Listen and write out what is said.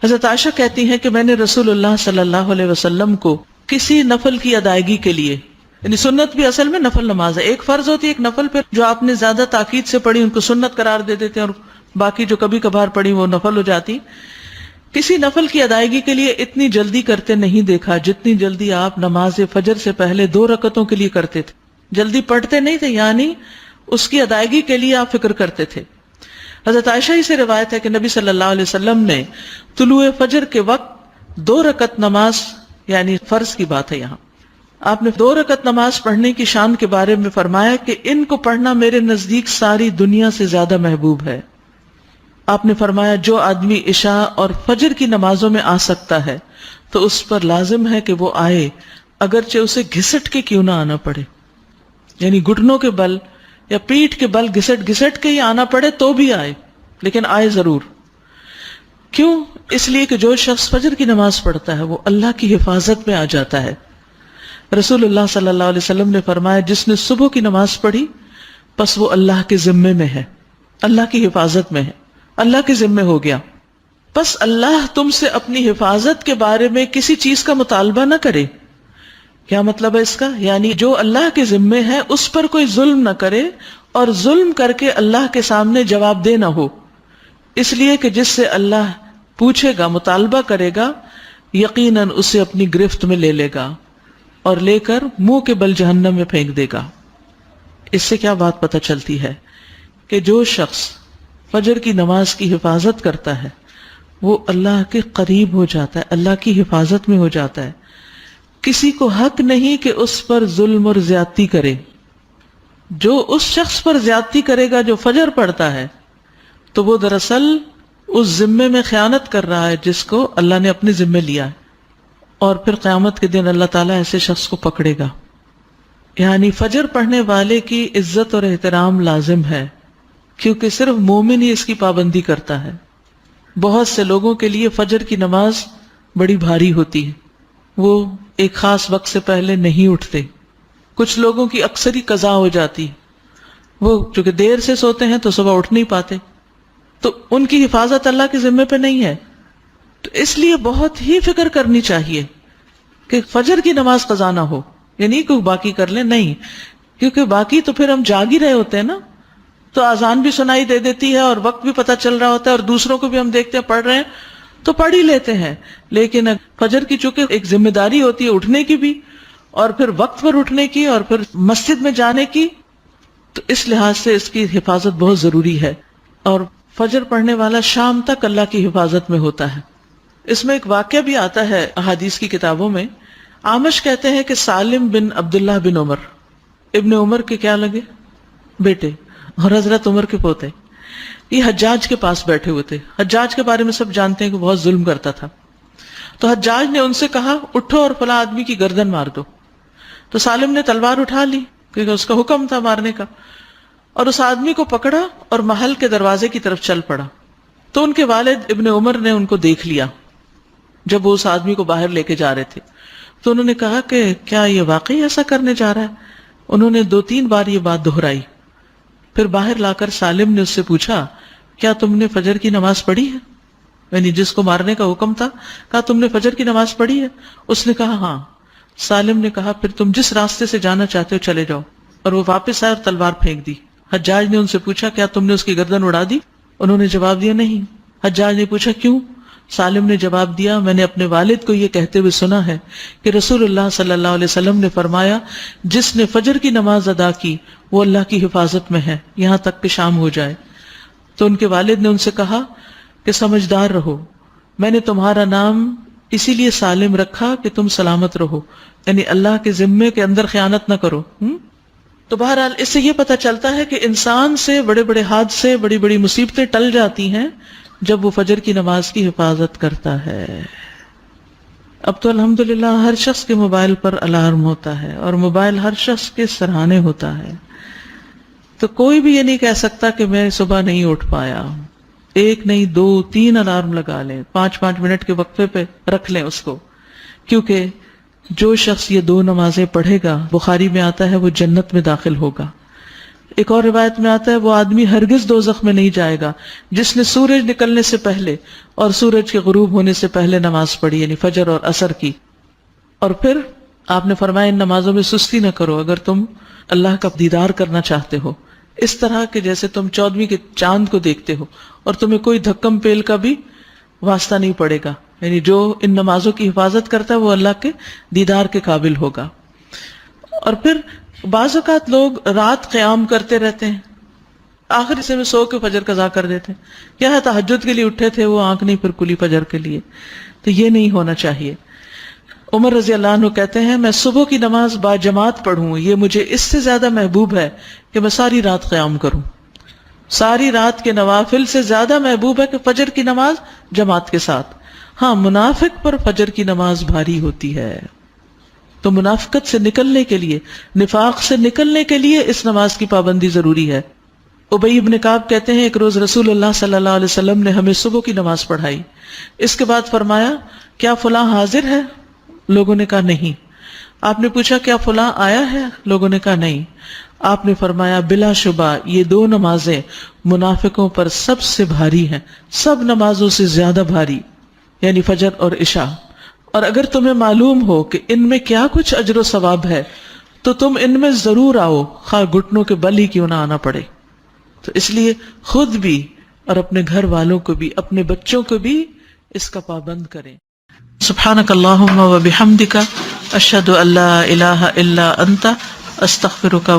حضرت عائشہ کہتی ہیں کہ میں نے رسول اللہ صلی اللہ علیہ وسلم کو کسی نفل کی ادائیگی کے لیے، یعنی سنت بھی اصل میں نفل نماز ہے، ایک فرض ہوتی ہے ایک نفل، پھر جو آپ نے زیادہ تاکید سے پڑھی ان کو سنت قرار دے دیتے ہیں اور باقی جو کبھی کبھار پڑھی وہ نفل ہو جاتی. کسی نفل کی ادائیگی کے لیے اتنی جلدی کرتے نہیں دیکھا جتنی جلدی آپ نماز فجر سے پہلے 2 رکعتوں کے لیے کرتے تھے. جلدی پڑھتے نہیں تھے، یعنی اس کی ادائیگی کے لیے آپ فکر کرتے تھے. حضرت عائشہ ہی سے روایت ہے کہ نبی صلی اللہ علیہ وسلم نے طلوع فجر کے وقت 2 رکعت نماز، یعنی فرض کی بات ہے یہاں، آپ نے 2 رکعت نماز پڑھنے کی شان کے بارے میں فرمایا کہ ان کو پڑھنا میرے نزدیک ساری دنیا سے زیادہ محبوب ہے. آپ نے فرمایا جو آدمی عشاء اور فجر کی نمازوں میں آ سکتا ہے تو اس پر لازم ہے کہ وہ آئے، اگرچہ اسے گھسٹ کے کیوں نہ آنا پڑے، یعنی گھٹنوں کے بل یا پیٹھ کے بل گھسٹ گھسٹ کے ہی آنا پڑے تو بھی آئے، لیکن آئے ضرور. کیوں؟ اس لیے کہ جو شخص فجر کی نماز پڑھتا ہے وہ اللہ کی حفاظت میں آ جاتا ہے. رسول اللہ صلی اللہ علیہ وسلم نے فرمایا جس نے صبح کی نماز پڑھی پس وہ اللہ کے ذمے میں ہے، اللہ کی حفاظت میں ہے، اللہ کے ذمے ہو گیا. پس اللہ تم سے اپنی حفاظت کے بارے میں کسی چیز کا مطالبہ نہ کرے. کیا مطلب ہے اس کا؟ یعنی جو اللہ کے ذمے ہے اس پر کوئی ظلم نہ کرے اور ظلم کر کے اللہ کے سامنے جواب دہ نہ ہو، اس لیے کہ جس سے اللہ پوچھے گا، مطالبہ کرے گا، یقیناً اسے اپنی گرفت میں لے لے گا اور لے کر منہ کے بل جہنم میں پھینک دے گا. اس سے کیا بات پتہ چلتی ہے کہ جو شخص فجر کی نماز کی حفاظت کرتا ہے وہ اللہ کے قریب ہو جاتا ہے، اللہ کی حفاظت میں ہو جاتا ہے. کسی کو حق نہیں کہ اس پر ظلم اور زیادتی کرے. جو اس شخص پر زیادتی کرے گا جو فجر پڑھتا ہے تو وہ دراصل اس ذمے میں خیانت کر رہا ہے جس کو اللہ نے اپنے ذمے لیا ہے، اور پھر قیامت کے دن اللہ تعالیٰ ایسے شخص کو پکڑے گا. یعنی فجر پڑھنے والے کی عزت اور احترام لازم ہے، کیونکہ صرف مومن ہی اس کی پابندی کرتا ہے. بہت سے لوگوں کے لیے فجر کی نماز بڑی بھاری ہوتی ہے، وہ ایک خاص وقت سے پہلے نہیں اٹھتے. کچھ لوگوں کی اکثر ہی قضا ہو جاتی، وہ چونکہ دیر سے سوتے ہیں تو صبح اٹھ نہیں پاتے، تو ان کی حفاظت اللہ کے ذمے پہ نہیں ہے. تو اس لیے بہت ہی فکر کرنی چاہیے کہ فجر کی نماز قضا نہ ہو، یعنی کوئی باقی کر لیں، نہیں، کیونکہ باقی تو پھر ہم جاگ ہی رہے ہوتے ہیں نا، تو اذان بھی سنائی دے دیتی ہے اور وقت بھی پتہ چل رہا ہوتا ہے اور دوسروں کو بھی ہم دیکھتے ہیں پڑھ رہے ہیں تو پڑھ ہی لیتے ہیں. لیکن فجر کی چونکہ ایک ذمہ داری ہوتی ہے اٹھنے کی بھی، اور پھر وقت پر اٹھنے کی، اور پھر مسجد میں جانے کی، تو اس لحاظ سے اس کی حفاظت بہت ضروری ہے. اور فجر پڑھنے والا شام تک اللہ کی حفاظت میں ہوتا ہے. اس میں ایک واقعہ بھی آتا ہے احادیث کی کتابوں میں. اعمش کہتے ہیں کہ سالم بن عبداللہ بن عمر، ابن عمر کے کیا لگے؟ بیٹے، اور حضرت عمر کے پوتے، یہ حجاج کے پاس بیٹھے ہوئے تھے. حجاج کے بارے میں سب جانتے ہیں کہ بہت ظلم کرتا تھا. تو حجاج نے ان سے کہا اٹھو اور فلاں آدمی کی گردن مار دو. تو سالم نے تلوار اٹھا لی کیونکہ اس کا حکم تھا مارنے کا، اور اس آدمی کو پکڑا اور محل کے دروازے کی طرف چل پڑا. تو ان کے والد ابن عمر نے ان کو دیکھ لیا جب وہ اس آدمی کو باہر لے کے جا رہے تھے. تو انہوں نے کہا کہ کیا یہ واقعی ایسا کرنے جا رہا ہے؟ انہوں نے 2-3 بار یہ بات دہرائی. پھر باہر لا کر سالم نے اس سے پوچھا کیا تم نے فجر کی نماز پڑھی ہے؟ یعنی جس کو مارنے کا حکم تھا، کہا تم نے فجر کی نماز پڑھی ہے؟ اس نے کہا ہاں. سالم نے کہا پھر تم جس راستے سے جانا چاہتے ہو چلے جاؤ، اور وہ واپس آئے اور تلوار پھینک دی. حجاج نے ان سے پوچھا کیا تم نے اس کی گردن اڑا دی؟ انہوں نے جواب دیا نہیں. حجاج نے پوچھا کیوں؟ سالم نے جواب دیا میں نے اپنے والد کو یہ کہتے ہوئے سنا ہے کہ رسول اللہ صلی اللہ علیہ وسلم نے فرمایا جس نے فجر کی نماز ادا کی وہ اللہ کی حفاظت میں ہے یہاں تک کہ شام ہو جائے. تو ان کے والد نے ان سے کہا کہ سمجھدار رہو، میں نے تمہارا نام اسی لیے سالم رکھا کہ تم سلامت رہو، یعنی اللہ کے ذمے کے اندر خیانت نہ کرو. تو بہرحال اس سے یہ پتہ چلتا ہے کہ انسان سے بڑے بڑے حادثے، بڑی بڑی مصیبتیں ٹل جاتی ہیں جب وہ فجر کی نماز کی حفاظت کرتا ہے. اب تو الحمدللہ ہر شخص کے موبائل پر الارم ہوتا ہے اور موبائل ہر شخص کے سرہانے ہوتا ہے، تو کوئی بھی یہ نہیں کہہ سکتا کہ میں صبح نہیں اٹھ پایا. 1 نہیں 2 3 الارم لگا لیں، 5 منٹ کے وقفے پہ رکھ لیں اس کو، کیونکہ جو شخص یہ 2 نمازیں پڑھے گا، بخاری میں آتا ہے، وہ جنت میں داخل ہوگا. ایک اور روایت میں آتا ہے وہ آدمی ہرگز دوزخ میں نہیں جائے گا جس نے سورج نکلنے سے پہلے اور سورج کے غروب ہونے سے پہلے نماز پڑھی، یعنی فجر اور عصر کی. اور پھر آپ نے فرمایا ان نمازوں میں سستی نہ کرو اگر تم اللہ کا دیدار کرنا چاہتے ہو، اس طرح کہ جیسے تم 14ویں کے چاند کو دیکھتے ہو اور تمہیں کوئی دھکم پیل کا بھی واسطہ نہیں پڑے گا. یعنی جو ان نمازوں کی حفاظت کرتا ہے وہ اللہ کے دیدار کے قابل ہوگا. اور پھر بعض اوقات لوگ رات قیام کرتے رہتے ہیں، آخر حصے میں سو کے فجر قضا کر دیتے ہیں. کیا ہے تہجد کے لیے اٹھے تھے وہ آنکھ نہیں پھر کلی فجر کے لیے. تو یہ نہیں ہونا چاہیے. عمر رضی اللہ عنہ کہتے ہیں میں صبح کی نماز با جماعت پڑھوں یہ مجھے اس سے زیادہ محبوب ہے کہ میں ساری رات قیام کروں. ساری رات کے نوافل سے زیادہ محبوب ہے کہ فجر کی نماز جماعت کے ساتھ. ہاں منافق پر فجر کی نماز بھاری ہوتی ہے، تو منافقت سے نکلنے کے لیے، نفاق سے نکلنے کے لیے اس نماز کی پابندی ضروری ہے. ابی بن کعب کہتے ہیں ایک روز رسول اللہ صلی اللہ علیہ وسلم نے ہمیں صبح کی نماز پڑھائی. اس کے بعد فرمایا کیا فلاں حاضر ہے؟ لوگوں نے کہا نہیں. آپ نے پوچھا کیا فلاں آیا ہے؟ لوگوں نے کہا نہیں. آپ نے فرمایا بلا شبہ یہ دو نمازیں منافقوں پر سب سے بھاری ہیں، سب نمازوں سے زیادہ بھاری، یعنی فجر اور عشاء. اور اگر تمہیں معلوم ہو کہ ان میں کیا کچھ اجر و ثواب ہے تو تم ان میں ضرور آؤ، خواہ گھٹنوں کے بل ہی کیوں نہ آنا پڑے. تو اس لیے خود بھی اور اپنے گھر والوں کو بھی، اپنے بچوں کو بھی اس کا پابند کریں. سبحانک اللہم و بحمدک اشہد ان لا الہ الا انت استغفرک